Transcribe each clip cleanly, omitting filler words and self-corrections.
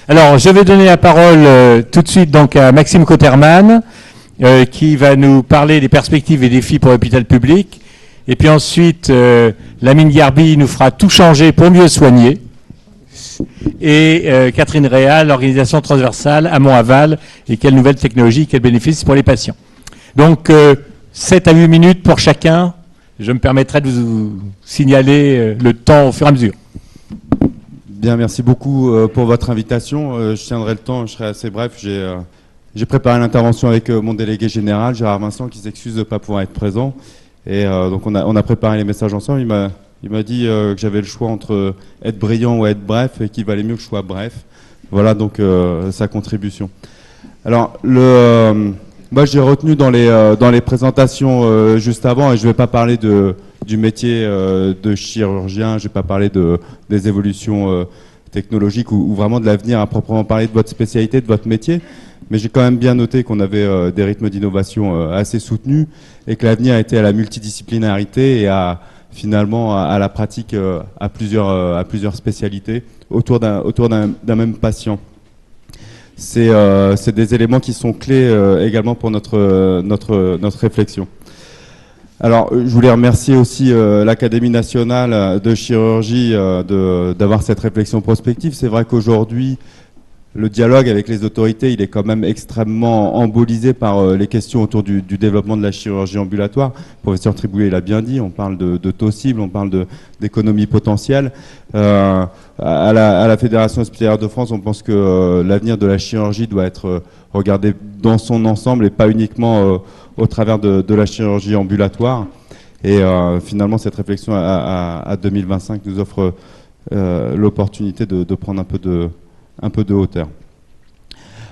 Alors, je vais donner la parole tout de suite donc à Maxime Cauterman, qui va nous parler des perspectives et défis pour l'hôpital public. Et puis ensuite, Lamine Garbi nous fera tout changer pour mieux soigner. Et Catherine Réal, l'organisation transversale Amont-Aval, et quelles nouvelles technologies, quels bénéfices pour les patients. Donc, 7 à 8 minutes pour chacun. Je me permettrai de vous signaler le temps au fur et à mesure. Bien, merci beaucoup pour votre invitation. Je tiendrai le temps, je serai assez bref. J'ai préparé l'intervention avec mon délégué général, Gérard Vincent, qui s'excuse de ne pas pouvoir être présent. Et donc on a préparé les messages ensemble. Il m'a dit que j'avais le choix entre être brillant ou être bref, et qu'il valait mieux que je sois bref. Voilà donc sa contribution. Alors, moi j'ai retenu dans les présentations juste avant, et je ne vais pas parler du métier de chirurgien, je ne vais pas parler des évolutions technologiques ou vraiment de l'avenir à proprement parler de votre spécialité, de votre métier. Mais j'ai quand même bien noté qu'on avait des rythmes d'innovation assez soutenus et que l'avenir était à la multidisciplinarité et finalement à la pratique à plusieurs spécialités autour d'un même patient. C'est des éléments qui sont clés également pour notre réflexion. Alors, je voulais remercier aussi l'Académie nationale de chirurgie d'avoir cette réflexion prospective. C'est vrai qu'aujourd'hui, le dialogue avec les autorités, il est quand même extrêmement embolisé par les questions autour du développement de la chirurgie ambulatoire. Le professeur Triboulet l'a bien dit, on parle de taux cible, on parle d'économie potentielle. À la Fédération hospitalière de France, on pense que l'avenir de la chirurgie doit être regardé dans son ensemble et pas uniquement au travers de la chirurgie ambulatoire. Et finalement, cette réflexion à 2025 nous offre l'opportunité de prendre un peu de hauteur.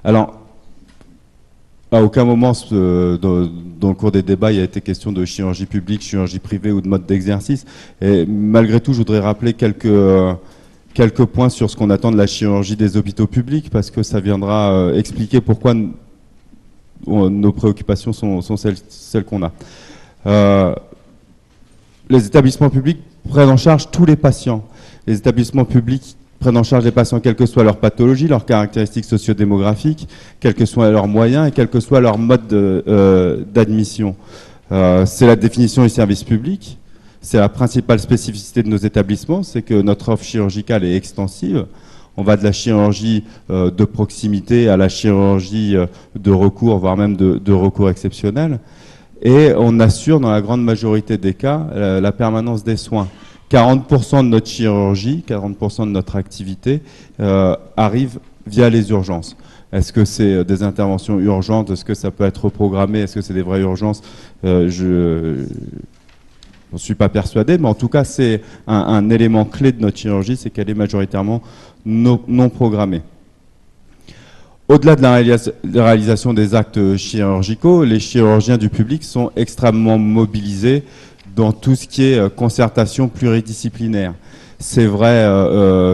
Alors, à aucun moment dans le cours des débats, il a été question de chirurgie publique, chirurgie privée ou de mode d'exercice. Et malgré tout, je voudrais rappeler quelques points sur ce qu'on attend de la chirurgie des hôpitaux publics, parce que ça viendra expliquer pourquoi nos préoccupations sont celles qu'on a. Les établissements publics prennent en charge tous les patients. Les établissements publics prennent en charge les patients, quelle que soit leur pathologie, leurs caractéristiques sociodémographiques, quels que soient leurs moyens et quel que soit leur mode d'admission. C'est la définition du service public. C'est la principale spécificité de nos établissements, c'est que notre offre chirurgicale est extensive. On va de la chirurgie de proximité à la chirurgie de recours, voire même de recours exceptionnel. Et on assure dans la grande majorité des cas la permanence des soins. 40% de notre chirurgie, 40% de notre activité arrive via les urgences. Est-ce que c'est des interventions urgentes? Est-ce que ça peut être reprogrammé? Est-ce que c'est des vraies urgences? Je ne suis pas persuadé, mais en tout cas, c'est un élément clé de notre chirurgie, c'est qu'elle est majoritairement non programmée. Au-delà de la réalisation des actes chirurgicaux, les chirurgiens du public sont extrêmement mobilisés dans tout ce qui est concertation pluridisciplinaire. C'est vrai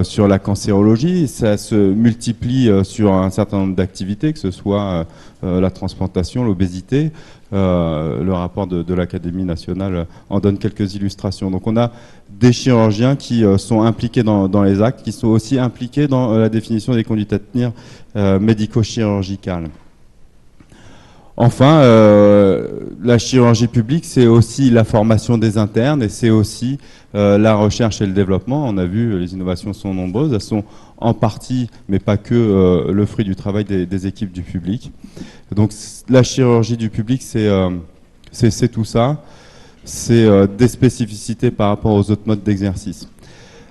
sur la cancérologie, ça se multiplie sur un certain nombre d'activités, que ce soit la transplantation, l'obésité. Le rapport de l'Académie nationale en donne quelques illustrations. Donc on a des chirurgiens qui sont impliqués dans les actes, qui sont aussi impliqués dans la définition des conduites à tenir médico-chirurgicales. Enfin, la chirurgie publique, c'est aussi la formation des internes et c'est aussi la recherche et le développement. On a vu, les innovations sont nombreuses. Elles sont en partie, mais pas que, le fruit du travail des équipes du public. Donc la chirurgie du public, c'est tout ça. C'est des spécificités par rapport aux autres modes d'exercice.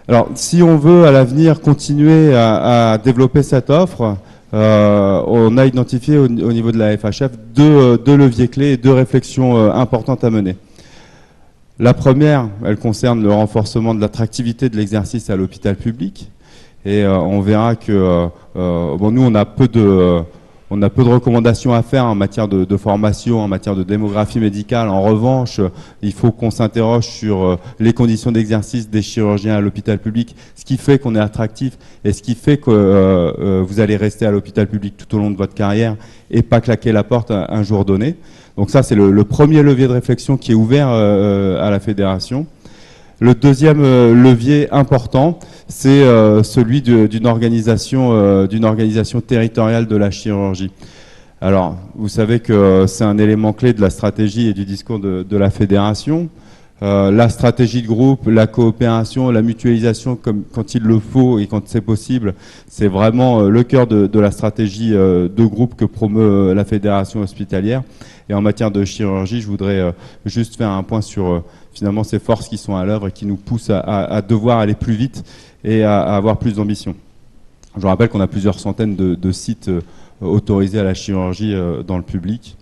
Alors, si on veut à l'avenir continuer à développer cette offre, on a identifié au niveau de la FHF deux leviers clés et deux réflexions importantes à mener. La première, elle concerne le renforcement de l'attractivité de l'exercice à l'hôpital public. Et on verra que nous, on a peu de recommandations à faire en matière de formation, en matière de démographie médicale. En revanche, il faut qu'on s'interroge sur les conditions d'exercice des chirurgiens à l'hôpital public, ce qui fait qu'on est attractif et ce qui fait que vous allez rester à l'hôpital public tout au long de votre carrière et pas claquer la porte un jour donné. Donc ça, c'est le premier levier de réflexion qui est ouvert à la fédération. Le deuxième levier important, c'est celui d'une organisation territoriale de la chirurgie. Alors, vous savez que c'est un élément clé de la stratégie et du discours de la fédération. La stratégie de groupe, la coopération, la mutualisation quand il le faut et quand c'est possible, c'est vraiment le cœur de la stratégie de groupe que promeut la fédération hospitalière. Et en matière de chirurgie, je voudrais juste faire un point sur finalement ces forces qui sont à l'œuvre et qui nous poussent à devoir aller plus vite et à avoir plus d'ambition. Je vous rappelle qu'on a plusieurs centaines de sites autorisés à la chirurgie dans le public.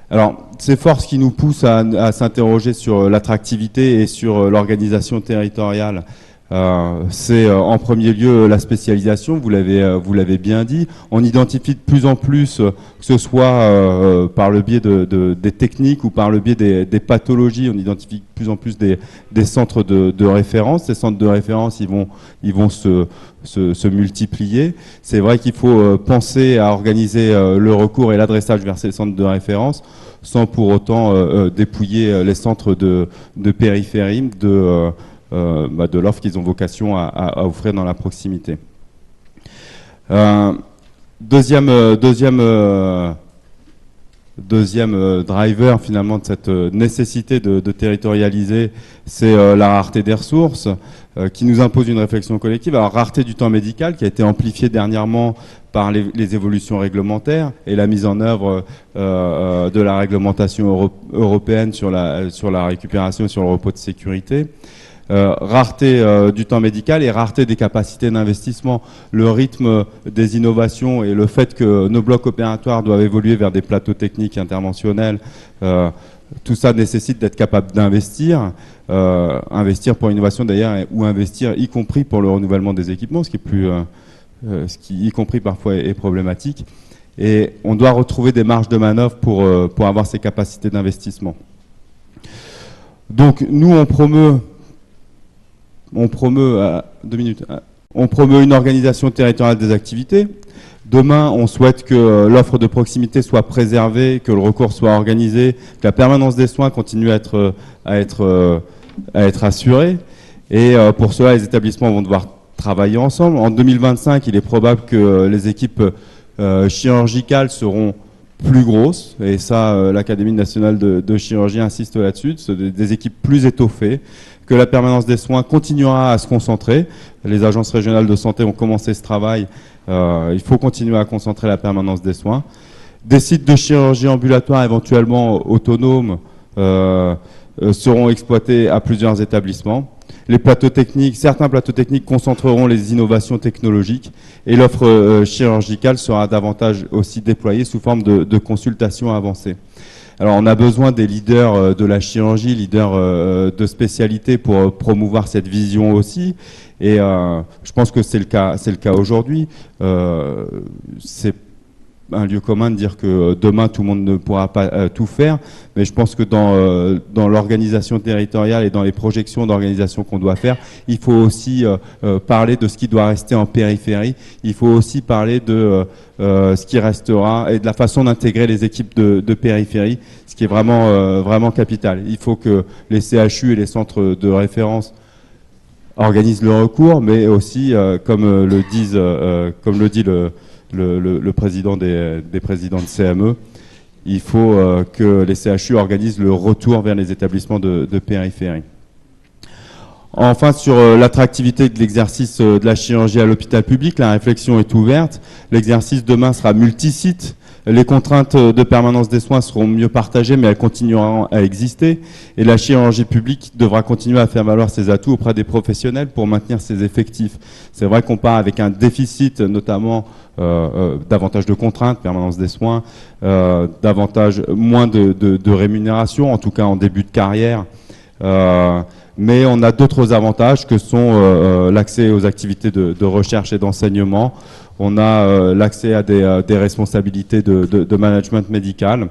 Alors, ces forces qui nous poussent à s'interroger sur l'attractivité et sur l'organisation territoriale, c'est en premier lieu la spécialisation, vous l'avez bien dit. On identifie de plus en plus, que ce soit par le biais des techniques ou par le biais des pathologies, on identifie de plus en plus des centres de référence. Ces centres de référence, ils vont se multiplier. C'est vrai qu'il faut penser à organiser le recours et l'adressage vers ces centres de référence sans pour autant dépouiller les centres de périphérie de l'offre qu'ils ont vocation à offrir dans la proximité. Deuxième driver finalement de cette nécessité de territorialiser, c'est la rareté des ressources qui nous impose une réflexion collective. Alors, rareté du temps médical qui a été amplifiée dernièrement par les évolutions réglementaires et la mise en œuvre de la réglementation européenne sur la récupération et sur le repos de sécurité. Rareté du temps médical et rareté des capacités d'investissement. Le rythme des innovations et le fait que nos blocs opératoires doivent évoluer vers des plateaux techniques interventionnels, tout ça nécessite d'être capable d'investir, investir pour l'innovation d'ailleurs, ou investir y compris pour le renouvellement des équipements, ce qui y compris parfois est problématique. Et on doit retrouver des marges de manœuvre pour avoir ces capacités d'investissement. Donc nous on promeut une organisation territoriale des activités. Demain, on souhaite que l'offre de proximité soit préservée, que le recours soit organisé, que la permanence des soins continue à être assurée. Et pour cela, les établissements vont devoir travailler ensemble. En 2025, il est probable que les équipes chirurgicales seront plus grosses. Et ça, l'Académie nationale de chirurgie insiste là-dessus. Des équipes plus étoffées, que la permanence des soins continuera à se concentrer. Les agences régionales de santé ont commencé ce travail. Il faut continuer à concentrer la permanence des soins. Des sites de chirurgie ambulatoire éventuellement autonomes seront exploités à plusieurs établissements. Les plateaux techniques, certains plateaux techniques concentreront les innovations technologiques et l'offre chirurgicale sera davantage aussi déployée sous forme de consultations avancées. Alors on a besoin des leaders de la chirurgie, leaders de spécialité pour promouvoir cette vision aussi. Et je pense que c'est le cas aujourd'hui. C'est un lieu commun de dire que demain tout le monde ne pourra pas tout faire, mais je pense que dans l'organisation territoriale et dans les projections d'organisation qu'on doit faire, il faut aussi parler de ce qui doit rester en périphérie. Il faut aussi parler de ce qui restera et de la façon d'intégrer les équipes de périphérie, ce qui est vraiment capital. Il faut que les CHU et les centres de référence organisent le recours, mais aussi, comme le dit le président des présidents de CME, il faut que les CHU organisent le retour vers les établissements de périphérie. Enfin, sur l'attractivité de l'exercice de la chirurgie à l'hôpital public, la réflexion est ouverte. L'exercice demain sera multisite. Les contraintes de permanence des soins seront mieux partagées, mais elles continueront à exister. Et la chirurgie publique devra continuer à faire valoir ses atouts auprès des professionnels pour maintenir ses effectifs. C'est vrai qu'on part avec un déficit, notamment davantage de contraintes, permanence des soins, moins de rémunération, en tout cas en début de carrière. Mais on a d'autres avantages que sont l'accès aux activités de recherche et d'enseignement. On a l'accès à des responsabilités de management médical.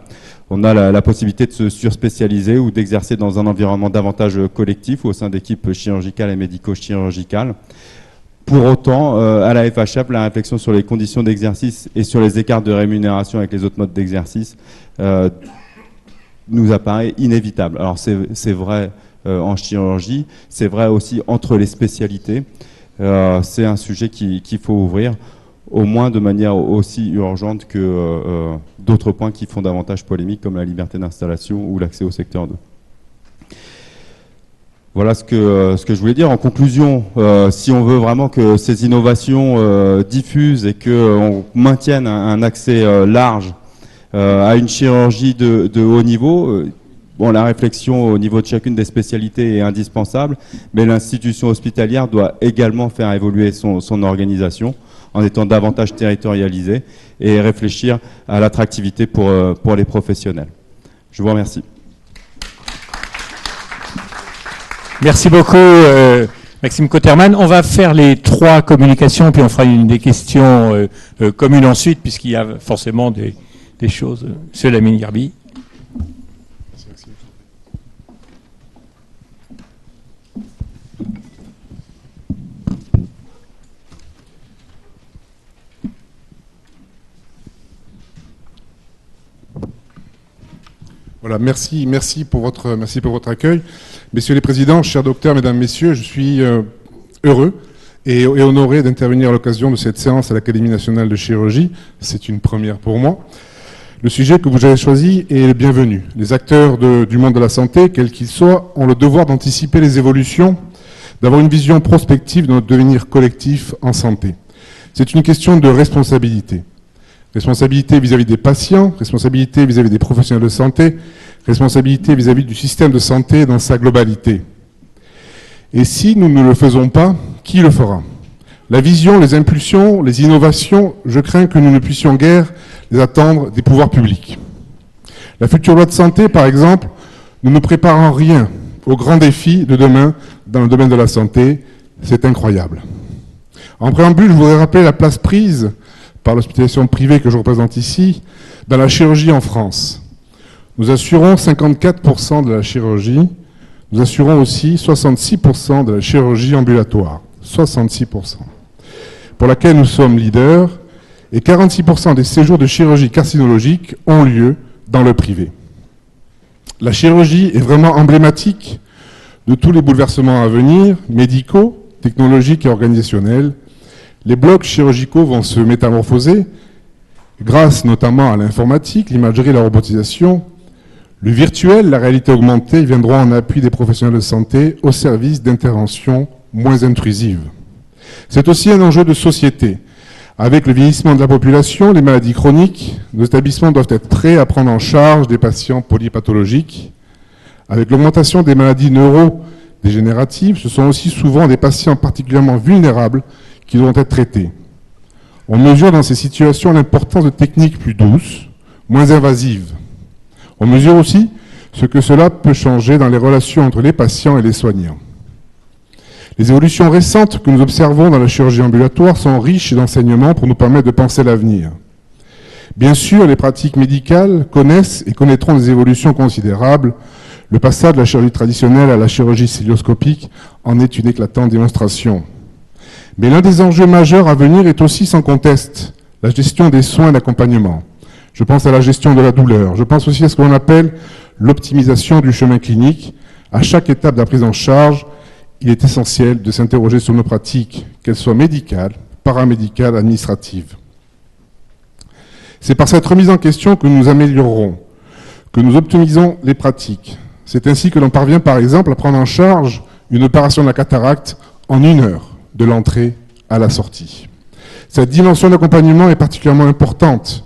On a la possibilité de se surspécialiser ou d'exercer dans un environnement davantage collectif au sein d'équipes chirurgicales et médico-chirurgicales. Pour autant, à la FHF, la réflexion sur les conditions d'exercice et sur les écarts de rémunération avec les autres modes d'exercice nous apparaît inévitable. Alors c'est vrai en chirurgie. C'est vrai aussi entre les spécialités. C'est un sujet qu'il faut ouvrir, au moins de manière aussi urgente que d'autres points qui font davantage polémique, comme la liberté d'installation ou l'accès au secteur 2. Voilà ce que je voulais dire. En conclusion, si on veut vraiment que ces innovations diffusent et qu'on maintienne un accès large à une chirurgie de haut niveau, bon, la réflexion au niveau de chacune des spécialités est indispensable, mais l'institution hospitalière doit également faire évoluer son organisation en étant davantage territorialisée et réfléchir à l'attractivité pour les professionnels. Je vous remercie. Merci beaucoup, Maxime Cauterman. On va faire les 3 communications, puis on fera des questions communes ensuite, puisqu'il y a forcément des choses. Monsieur Lamine Garbi. Voilà, merci pour votre accueil. Messieurs les présidents, chers docteurs, mesdames, messieurs, je suis heureux et honoré d'intervenir à l'occasion de cette séance à l'Académie nationale de chirurgie. C'est une première pour moi. Le sujet que vous avez choisi est le bienvenu. Les acteurs du monde de la santé, quels qu'ils soient, ont le devoir d'anticiper les évolutions, d'avoir une vision prospective de notre devenir collectif en santé. C'est une question de responsabilité. Responsabilité vis-à-vis des patients, responsabilité vis-à-vis des professionnels de santé, responsabilité vis-à-vis du système de santé dans sa globalité. Et si nous ne le faisons pas, qui le fera? La vision, les impulsions, les innovations, je crains que nous ne puissions guère les attendre des pouvoirs publics. La future loi de santé, par exemple, ne nous prépare en rien aux grands défis de demain dans le domaine de la santé. C'est incroyable. En préambule, je voudrais rappeler la place prise par l'hospitalisation privée que je représente ici, dans la chirurgie en France. Nous assurons 54% de la chirurgie, nous assurons aussi 66% de la chirurgie ambulatoire, 66%, pour laquelle nous sommes leaders, et 46% des séjours de chirurgie carcinologique ont lieu dans le privé. La chirurgie est vraiment emblématique de tous les bouleversements à venir, médicaux, technologiques et organisationnels. Les blocs chirurgicaux vont se métamorphoser grâce notamment à l'informatique, l'imagerie et la robotisation. Le virtuel, la réalité augmentée viendront en appui des professionnels de santé au service d'interventions moins intrusives. C'est aussi un enjeu de société. Avec le vieillissement de la population, les maladies chroniques, nos établissements doivent être prêts à prendre en charge des patients polypathologiques. Avec l'augmentation des maladies neurodégénératives, ce sont aussi souvent des patients particulièrement vulnérables qui devront être traités. On mesure dans ces situations l'importance de techniques plus douces, moins invasives. On mesure aussi ce que cela peut changer dans les relations entre les patients et les soignants. Les évolutions récentes que nous observons dans la chirurgie ambulatoire sont riches d'enseignements pour nous permettre de penser l'avenir. Bien sûr, les pratiques médicales connaissent et connaîtront des évolutions considérables. Le passage de la chirurgie traditionnelle à la chirurgie cœlioscopique en est une éclatante démonstration. Mais l'un des enjeux majeurs à venir est aussi sans conteste la gestion des soins d'accompagnement. Je pense à la gestion de la douleur. Je pense aussi à ce qu'on appelle l'optimisation du chemin clinique. À chaque étape de la prise en charge, il est essentiel de s'interroger sur nos pratiques, qu'elles soient médicales, paramédicales, administratives. C'est par cette remise en question que nous améliorerons, que nous optimisons les pratiques. C'est ainsi que l'on parvient par exemple à prendre en charge une opération de la cataracte en 1 heure. De l'entrée à la sortie. Cette dimension d'accompagnement est particulièrement importante.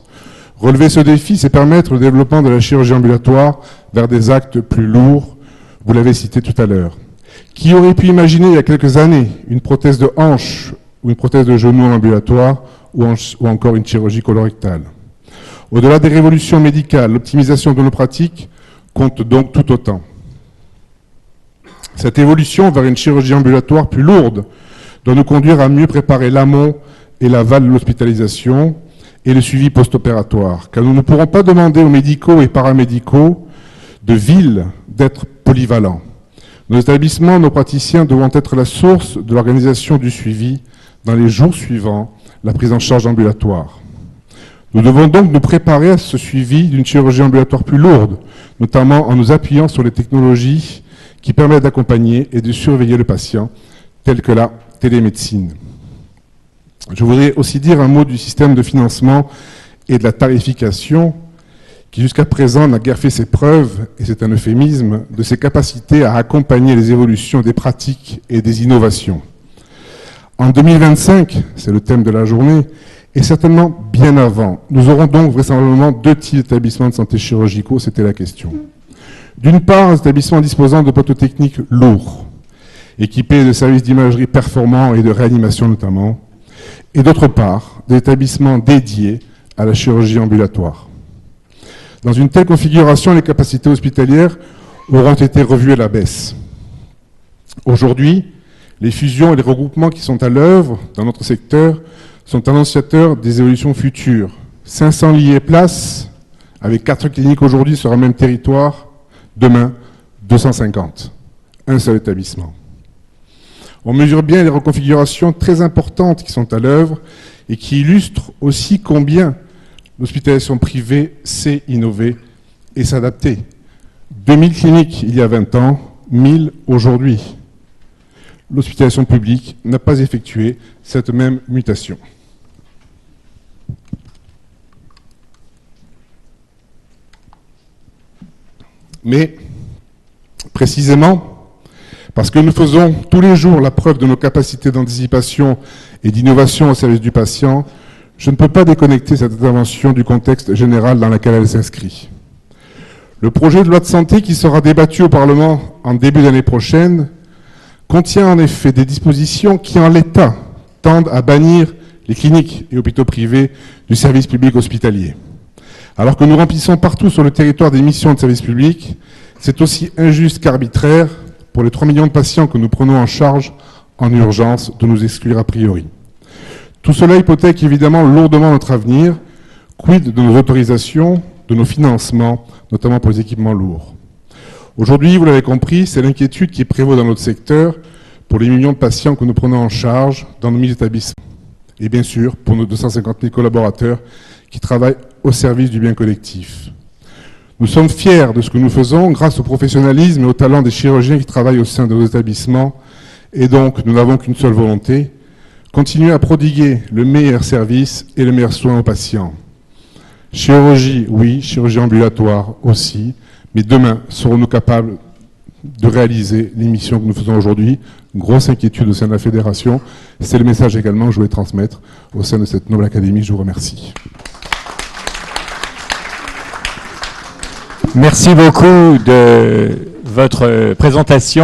Relever ce défi, c'est permettre le développement de la chirurgie ambulatoire vers des actes plus lourds, vous l'avez cité tout à l'heure. Qui aurait pu imaginer il y a quelques années une prothèse de hanche ou une prothèse de genou en ambulatoire ou encore une chirurgie colorectale? Au-delà des révolutions médicales, l'optimisation de nos pratiques compte donc tout autant. Cette évolution vers une chirurgie ambulatoire plus lourde doit nous conduire à mieux préparer l'amont et l'aval de l'hospitalisation et le suivi post-opératoire, car nous ne pourrons pas demander aux médicaux et paramédicaux de ville d'être polyvalents. Nos établissements, nos praticiens devront être la source de l'organisation du suivi dans les jours suivants la prise en charge ambulatoire. Nous devons donc nous préparer à ce suivi d'une chirurgie ambulatoire plus lourde, notamment en nous appuyant sur les technologies qui permettent d'accompagner et de surveiller le patient, tels que la télémédecine. Je voudrais aussi dire un mot du système de financement et de la tarification, qui jusqu'à présent n'a guère fait ses preuves, et c'est un euphémisme, de ses capacités à accompagner les évolutions des pratiques et des innovations. En 2025, c'est le thème de la journée, et certainement bien avant, nous aurons donc vraisemblablement 2 types d'établissements de santé chirurgicaux, c'était la question. D'une part, un établissement disposant de plateaux techniques lourds, équipés de services d'imagerie performants et de réanimation notamment, et d'autre part, des établissements dédiés à la chirurgie ambulatoire. Dans une telle configuration, les capacités hospitalières auront été revues à la baisse. Aujourd'hui, les fusions et les regroupements qui sont à l'œuvre dans notre secteur sont annonciateurs des évolutions futures. 500 lits et places, avec 4 cliniques aujourd'hui sur un même territoire, demain 250. Un seul établissement. On mesure bien les reconfigurations très importantes qui sont à l'œuvre et qui illustrent aussi combien l'hospitalisation privée sait innover et s'adapter. 2000 cliniques il y a 20 ans, 1000 aujourd'hui. L'hospitalisation publique n'a pas effectué cette même mutation. Mais, précisément, parce que nous faisons tous les jours la preuve de nos capacités d'anticipation et d'innovation au service du patient, je ne peux pas déconnecter cette intervention du contexte général dans lequel elle s'inscrit. Le projet de loi de santé qui sera débattu au Parlement en début d'année prochaine contient en effet des dispositions qui, en l'état, tendent à bannir les cliniques et hôpitaux privés du service public hospitalier. Alors que nous remplissons partout sur le territoire des missions de service public, c'est aussi injuste qu'arbitraire pour les 3 millions de patients que nous prenons en charge en urgence de nous exclure a priori. Tout cela hypothèque évidemment lourdement notre avenir. Quid de nos autorisations, de nos financements, notamment pour les équipements lourds. Aujourd'hui, vous l'avez compris, c'est l'inquiétude qui prévaut dans notre secteur pour les millions de patients que nous prenons en charge dans nos 1000 établissements. Et bien sûr, pour nos 250 000 collaborateurs qui travaillent au service du bien collectif. Nous sommes fiers de ce que nous faisons grâce au professionnalisme et au talent des chirurgiens qui travaillent au sein de nos établissements. Et donc, nous n'avons qu'une seule volonté, continuer à prodiguer le meilleur service et le meilleur soin aux patients. Chirurgie, oui, chirurgie ambulatoire aussi, mais demain, serons-nous capables de réaliser les missions que nous faisons aujourd'hui? Grosse inquiétude au sein de la Fédération. C'est le message également que je voulais transmettre au sein de cette noble académie. Je vous remercie. Merci beaucoup de votre présentation.